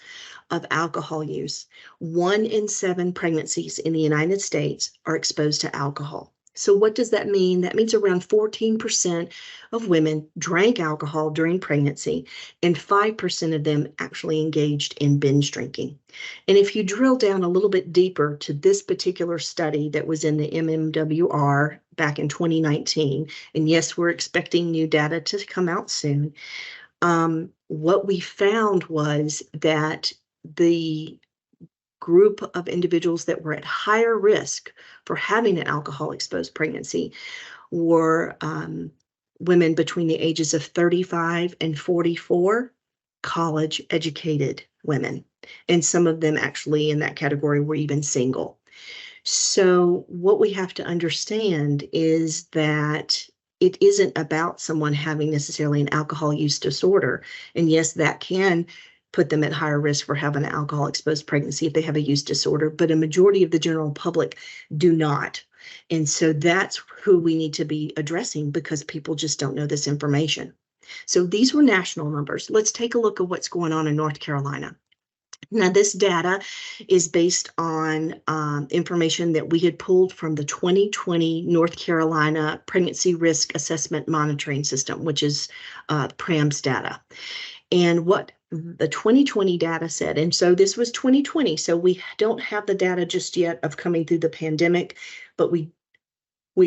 of alcohol use, 1 in 7 pregnancies in the United States are exposed to alcohol. So what does that mean? That means around 14% of women drank alcohol during pregnancy, and 5% of them actually engaged in binge drinking. And if you drill down a little bit deeper to this particular study that was in the MMWR back in 2019, and yes, we're expecting new data to come out soon, what we found was that the group of individuals that were at higher risk for having an alcohol-exposed pregnancy were women between the ages of 35 and 44, college-educated women. And some of them actually in that category were even single. So what we have to understand is that it isn't about someone having necessarily an alcohol use disorder. And yes, that can put them at higher risk for having an alcohol exposed pregnancy if they have a use disorder, but a majority of the general public do not. And so that's who we need to be addressing, because people just don't know this information. So these were national numbers. Let's take a look at what's going on in North Carolina. Now, this data is based on information that we had pulled from the 2020 North Carolina Pregnancy Risk Assessment Monitoring System, which is PRAMS data. And what the 2020 data said, and so this was 2020, so we don't have the data just yet of coming through the pandemic, but we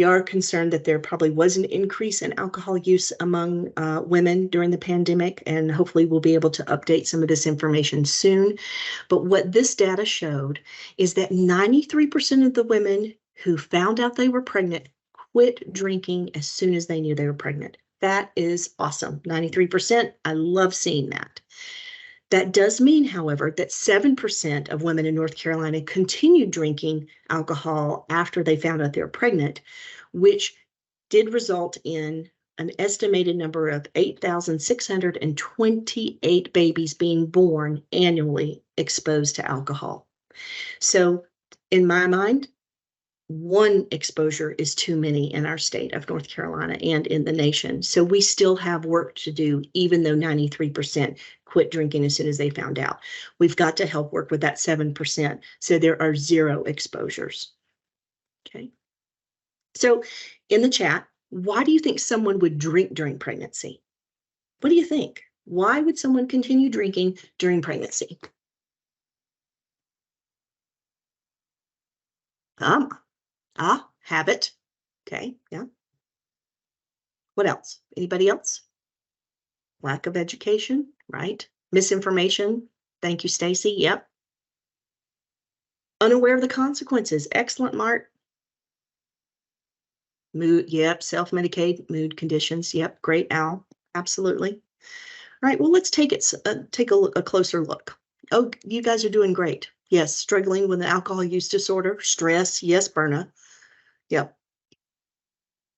are concerned that there probably was an increase in alcohol use among women during the pandemic, and hopefully we'll be able to update some of this information soon. But what this data showed is that 93% of the women who found out they were pregnant quit drinking as soon as they knew they were pregnant. That is awesome. 93%. I love seeing that. That does mean, however, that 7% of women in North Carolina continued drinking alcohol after they found out they were pregnant, which did result in an estimated number of 8,628 babies being born annually exposed to alcohol. So in my mind, one exposure is too many in our state of North Carolina and in the nation. So we still have work to do, even though 93% quit drinking as soon as they found out. We've got to help work with that 7%, so there are 0 exposures. Okay. So in the chat, why do you think someone would drink during pregnancy? What do you think? Why would someone continue drinking during pregnancy? Habit. Okay, yeah. What else? Anybody else? Lack of education, right? Misinformation. Thank you, Stacy. Yep. Unaware of the consequences. Excellent, Mark. Mood, yep. Self-medicate, mood conditions. Yep. Great, Al. Absolutely. All right, well, let's take a closer look. Oh, you guys are doing great. Yes, struggling with an alcohol use disorder, stress. Yes, Berna. Yep.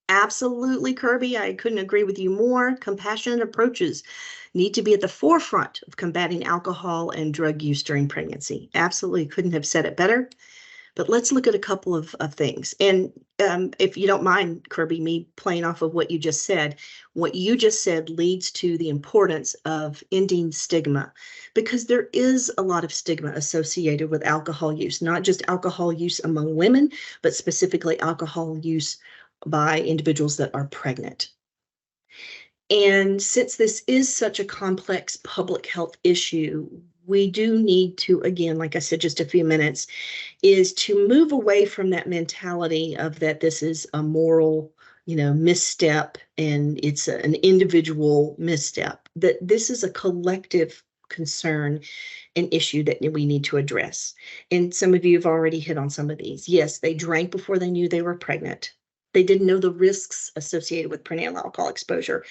Absolutely, Kirby. I couldn't agree with you more. Compassionate approaches need to be at the forefront of combating alcohol and drug use during pregnancy. Absolutely, couldn't have said it better. But let's look at a couple of things. And if you don't mind, Kirby, me playing off of what you just said leads to the importance of ending stigma, because there is a lot of stigma associated with alcohol use, not just alcohol use among women, but specifically alcohol use by individuals that are pregnant. And since this is such a complex public health issue, we do need to, again, like I said just a few minutes, is to move away from that mentality of that this is a moral, misstep and it's an individual misstep, that this is a collective concern and issue that we need to address. And some of you have already hit on some of these. Yes, they drank before they knew they were pregnant. They didn't know the risks associated with prenatal alcohol exposure.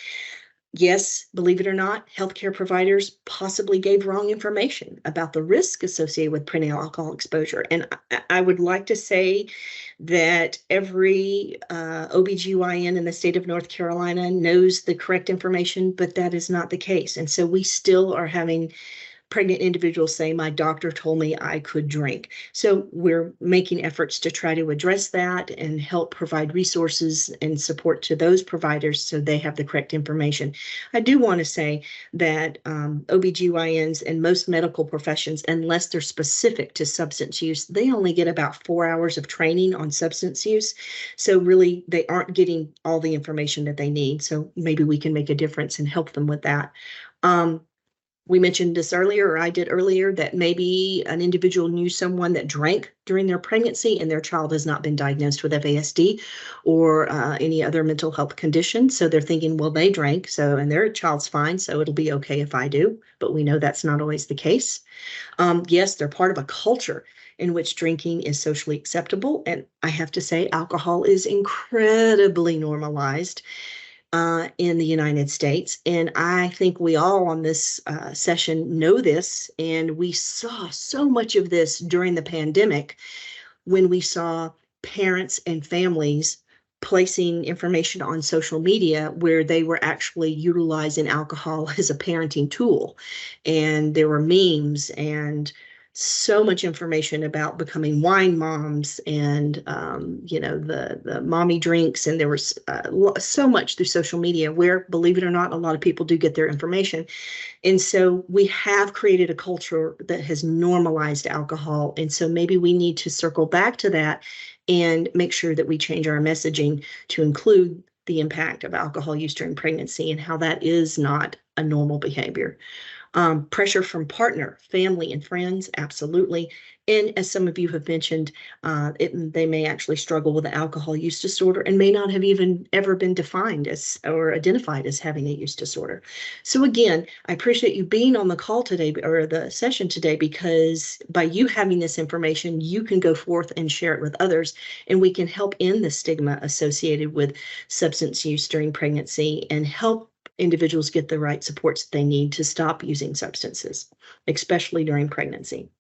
Yes, believe it or not, healthcare providers possibly gave wrong information about the risk associated with prenatal alcohol exposure. And I would like to say that every OBGYN in the state of North Carolina knows the correct information, but that is not the case. And so we still are having pregnant individuals say, my doctor told me I could drink. So we're making efforts to try to address that and help provide resources and support to those providers so they have the correct information. I do want to say that OBGYNs and most medical professions, unless they're specific to substance use, they only get about 4 hours of training on substance use. So really, they aren't getting all the information that they need. So maybe we can make a difference and help them with that. We mentioned this earlier, or I did earlier, that maybe an individual knew someone that drank during their pregnancy and their child has not been diagnosed with FASD or any other mental health condition. So they're thinking, well, they drank, so, and their child's fine, so it'll be okay if I do. But we know that's not always the case. Yes, they're part of a culture in which drinking is socially acceptable. And I have to say, alcohol is incredibly normalized in the United States. And I think we all on this session know this. And we saw so much of this during the pandemic when we saw parents and families placing information on social media where they were actually utilizing alcohol as a parenting tool. And there were memes and so much information about becoming wine moms and, the mommy drinks. And there was so much through social media where, believe it or not, a lot of people do get their information. And so we have created a culture that has normalized alcohol. And so maybe we need to circle back to that and make sure that we change our messaging to include the impact of alcohol use during pregnancy and how that is not a normal behavior. Pressure from partner, family, and friends, absolutely. And as some of you have mentioned, they may actually struggle with an alcohol use disorder and may not have even ever been defined as or identified as having a use disorder. So again, I appreciate you being on the call today or the session today, because by you having this information, you can go forth and share it with others, and we can help end the stigma associated with substance use during pregnancy and help individuals get the right supports they need to stop using substances, especially during pregnancy.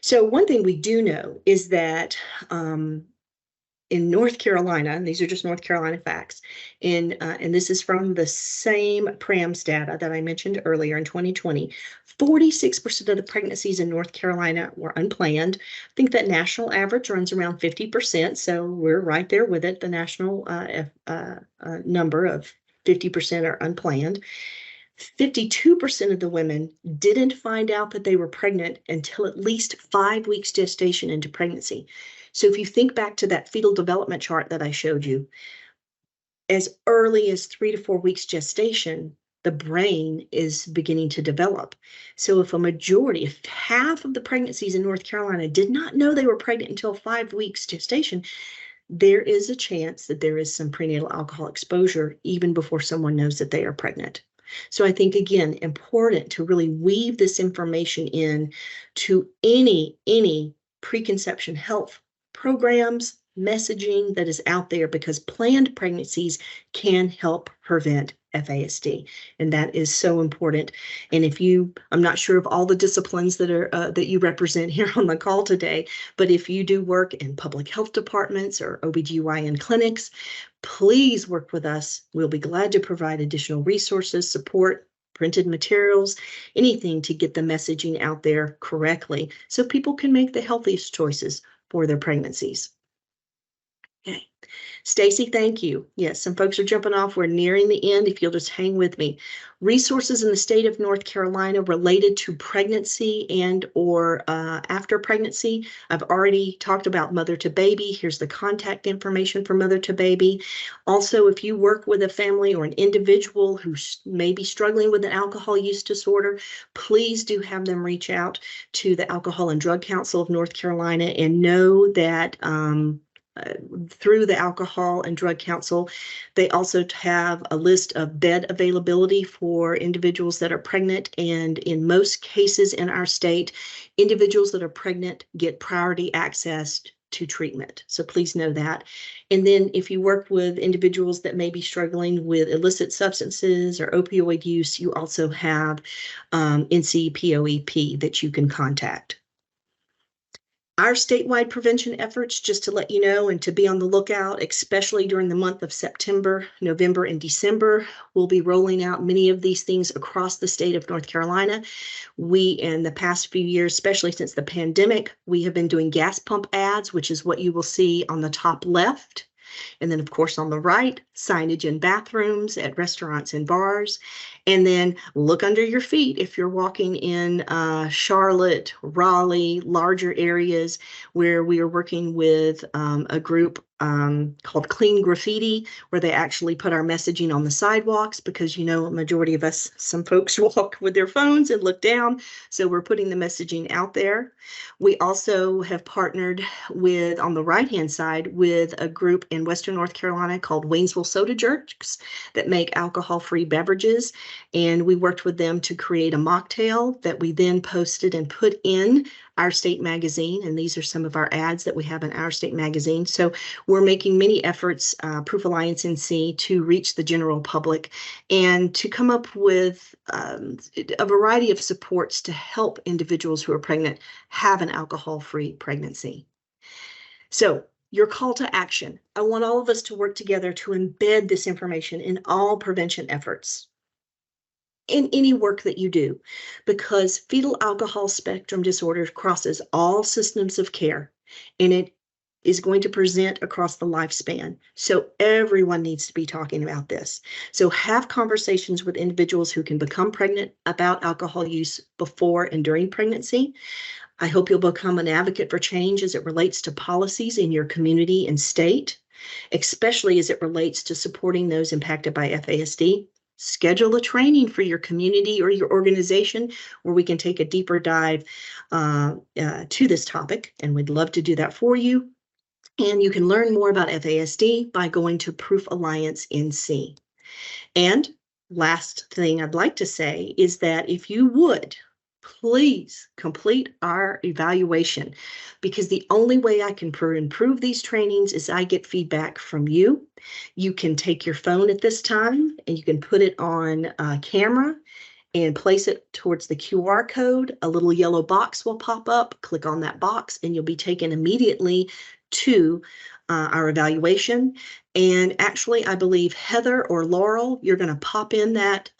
So one thing we do know is that in North Carolina, and these are just North Carolina facts, and this is from the same PRAMS data that I mentioned earlier in 2020, 46% of the pregnancies in North Carolina were unplanned. I think that national average runs around 50%, so we're right there with it, the national number of 50% are unplanned. 52% of the women didn't find out that they were pregnant until at least 5 weeks gestation into pregnancy. So if you think back to that fetal development chart that I showed you, as early as 3 to 4 weeks gestation, the brain is beginning to develop. So if half of the pregnancies in North Carolina did not know they were pregnant until 5 weeks gestation, there is a chance that there is some prenatal alcohol exposure even before someone knows that they are pregnant. So I think, again, important to really weave this information in to any preconception health programs, messaging that is out there, because planned pregnancies can help prevent FASD, and that is so important. And I'm not sure of all the disciplines that are that you represent here on the call today, but if you do work in public health departments or OBGYN clinics, please work with us. We'll be glad to provide additional resources, support, printed materials, anything to get the messaging out there correctly so people can make the healthiest choices for their pregnancies. Okay. Stacy, thank you. Yes, some folks are jumping off. We're nearing the end. If you'll just hang with me. Resources in the state of North Carolina related to pregnancy and or after pregnancy. I've already talked about mother to baby. Here's the contact information for mother to baby. Also, if you work with a family or an individual who may be struggling with an alcohol use disorder, please do have them reach out to the Alcohol and Drug Council of North Carolina and know that through the Alcohol and Drug Council, they also have a list of bed availability for individuals that are pregnant. And in most cases in our state, individuals that are pregnant get priority access to treatment. So please know that. And then if you work with individuals that may be struggling with illicit substances or opioid use, you also have NCPOEP that you can contact. Our statewide prevention efforts, just to let you know and to be on the lookout, especially during the month of September, November, and December, we'll be rolling out many of these things across the state of North Carolina. We, in the past few years, especially since the pandemic, we have been doing gas pump ads, which is what you will see on the top left. And then, of course, on the right, signage in bathrooms, at restaurants and bars. And then look under your feet if you're walking in Charlotte, Raleigh, larger areas where we are working with a group called Clean Graffiti, where they actually put our messaging on the sidewalks because, you know, a majority of us, some folks walk with their phones and look down. So we're putting the messaging out there. We also have partnered with, on the right-hand side, with a group in Western North Carolina called Waynesville Soda Jerks that make alcohol-free beverages. And we worked with them to create a mocktail that we then posted and put in Our State magazine. And these are some of our ads that we have in Our State magazine. So we're making many efforts, Proof Alliance NC, to reach the general public and to come up with a variety of supports to help individuals who are pregnant have an alcohol-free pregnancy. So your call to action. I want all of us to work together to embed this information in all prevention efforts, in any work that you do, because fetal alcohol spectrum disorder crosses all systems of care, and it is going to present across the lifespan. So everyone needs to be talking about this. So have conversations with individuals who can become pregnant about alcohol use before and during pregnancy. I hope you'll become an advocate for change as it relates to policies in your community and state, especially as it relates to supporting those impacted by FASD. Schedule a training for your community or your organization where we can take a deeper dive to this topic, and we'd love to do that for you. And you can learn more about FASD by going to Proof Alliance NC. And last thing I'd like to say is that if you would, please complete our evaluation, because the only way I can improve these trainings is I get feedback from you. You can take your phone at this time and you can put it on camera and place it towards the QR code. A little yellow box will pop up. Click on that box and you'll be taken immediately to our evaluation. And actually, I believe Heather or Laurel, you're going to pop in that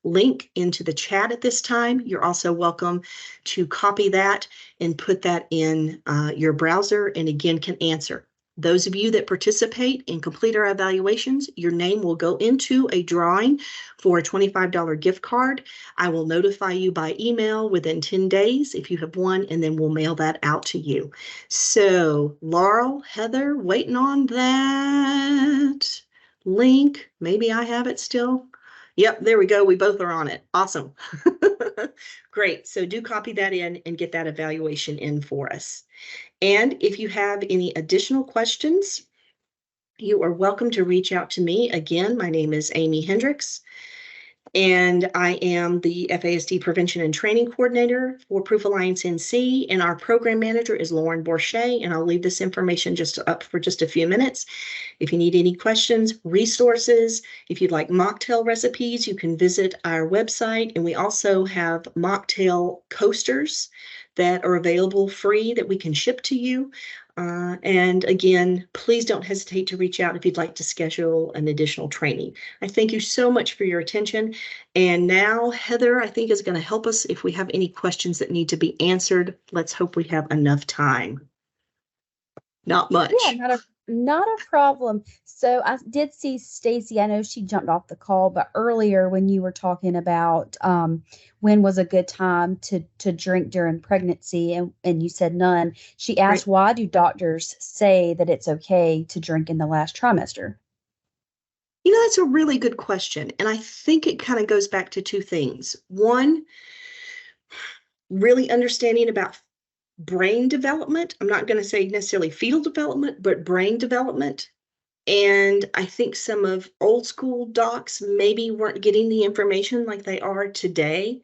link into the chat at this time. You're also welcome to copy that and put that in your browser, and again, can answer. Those of you that participate and complete our evaluations, your name will go into a drawing for a $25 gift card. I will notify you by email within 10 days if you have won, and then we'll mail that out to you. So Laurel, Heather, waiting on that link. Maybe I have it still. Yep, there we go. We both are on it. Awesome. Great. So do copy that in and get that evaluation in for us. And if you have any additional questions, you are welcome to reach out to me. Again, my name is Amy Hendricks, and I am the FASD Prevention and Training Coordinator for Proof Alliance NC, and our program manager is Lauren Borchet, and I'll leave this information just up for just a few minutes. If you need any questions, resources, if you'd like mocktail recipes, you can visit our website, and we also have mocktail coasters that are available free that we can ship to you. And again, please don't hesitate to reach out if you'd like to schedule an additional training. I thank you so much for your attention. And now Heather, I think, is going to help us if we have any questions that need to be answered. Let's hope we have enough time. Not much. Yeah, not a problem. So I did see Stacy. I know she jumped off the call, but earlier when you were talking about when was a good time to drink during pregnancy, and you said none, she asked, why do doctors say that it's okay to drink in the last trimester? You know, that's a really good question. And I think it kind of goes back to two things. One, really understanding about brain development. I'm not going to say necessarily fetal development, but brain development. And I think some of old school docs maybe weren't getting the information like they are today.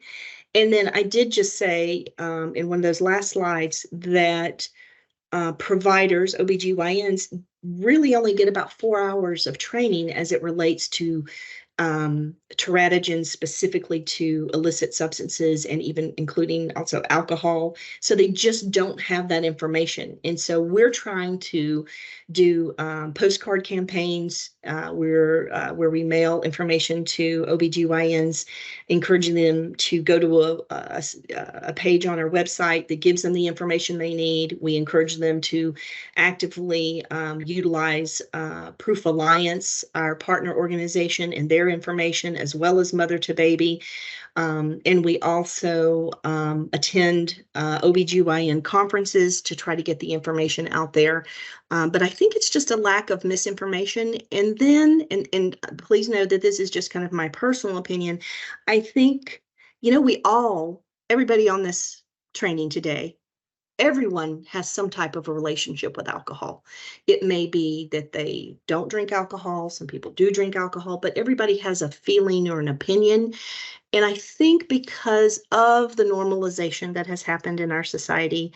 And then I did just say in one of those last slides that providers, OBGYNs, really only get about 4 hours of training as it relates to teratogens specifically to illicit substances and even including also alcohol. So they just don't have that information. And so we're trying to do postcard campaigns where we mail information to OBGYNs, encouraging them to go to a page on our website that gives them the information they need. We encourage them to actively utilize Proof Alliance, our partner organization, and their information, as well as Mother to Baby. And we also attend OBGYN conferences to try to get the information out there. But I think it's just a lack of misinformation. And then, and please know that this is just kind of my personal opinion, I think, everybody on this training today, everyone has some type of a relationship with alcohol. It may be that they don't drink alcohol. Some people do drink alcohol, but everybody has a feeling or an opinion. And I think because of the normalization that has happened in our society,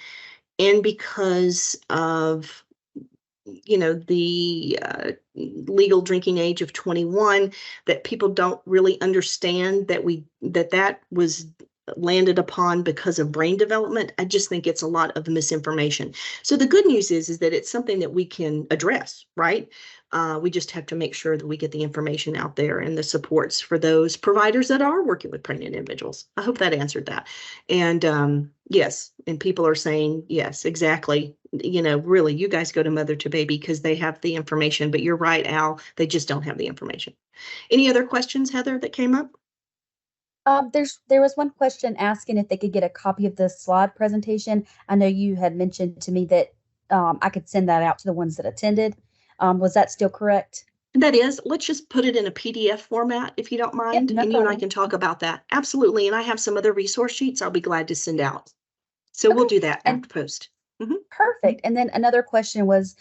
and because of the legal drinking age of 21, that people don't really understand that was landed upon because of brain development. I just think it's a lot of misinformation. So the good news is that it's something that we can address, right? We just have to make sure that we get the information out there and the supports for those providers that are working with pregnant individuals. I hope that answered that. And yes, and people are saying, yes, exactly. Really, you guys go to Mother to Baby because they have the information, but you're right, Al, they just don't have the information. Any other questions, Heather, that came up? There was one question asking if they could get a copy of the slide presentation. I know you had mentioned to me that I could send that out to the ones that attended. Was that still correct? That is, let's just put it in a PDF format if you don't mind, no and you and I problem. can talk about that. Absolutely. And I have some other resource sheets I'll be glad to send out. So we'll Okay. do that And after post. perfect. And then another question was,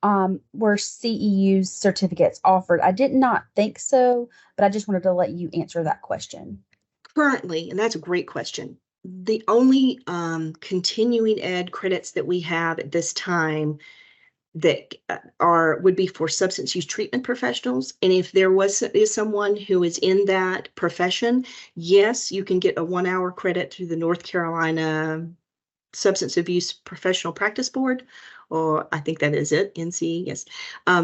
were CEU's certificates offered? I did not think so, but I just wanted to let you answer that question. Currently, and that's a great question, the only continuing ed credits that we have at this time that would be for substance use treatment professionals. And if there is someone who is in that profession, yes, you can get a 1-hour credit through the North Carolina Substance Abuse Professional Practice Board, or I think that is it, NC, yes.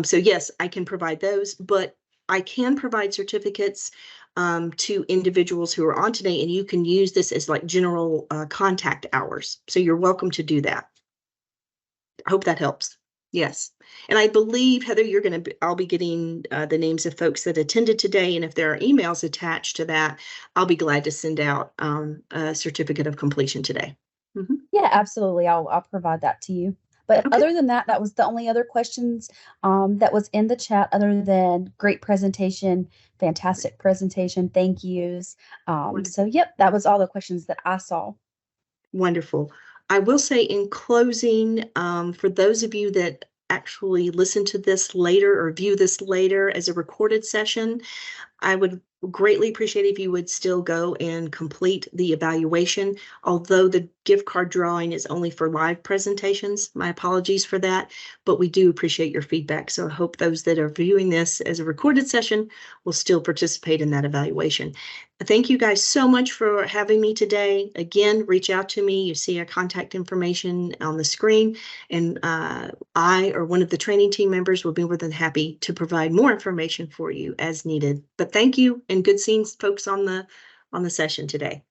So yes, I can provide those, but I can provide certificates to individuals who are on today, and you can use this as like general contact hours. So you're welcome to do that. I hope that helps. Yes. And I believe, Heather, I'll be getting the names of folks that attended today. And if there are emails attached to that, I'll be glad to send out a certificate of completion today. Mm-hmm. Yeah, absolutely. I'll provide that to you. But Okay. other than that, that was the only other questions that was in the chat, other than great presentation, fantastic presentation, thank yous. So yep, that was all the questions that I saw. Wonderful. I will say in closing, for those of you that actually listen to this later or view this later as a recorded session, I would greatly appreciate if you would still go and complete the evaluation, although the gift card drawing is only for live presentations. My apologies for that, but we do appreciate your feedback. So I hope those that are viewing this as a recorded session will still participate in that evaluation. Thank you guys so much for having me today. Again, reach out to me. You see our contact information on the screen, and I or one of the training team members will be more than happy to provide more information for you as needed. But thank you, and good seeing folks on the session today.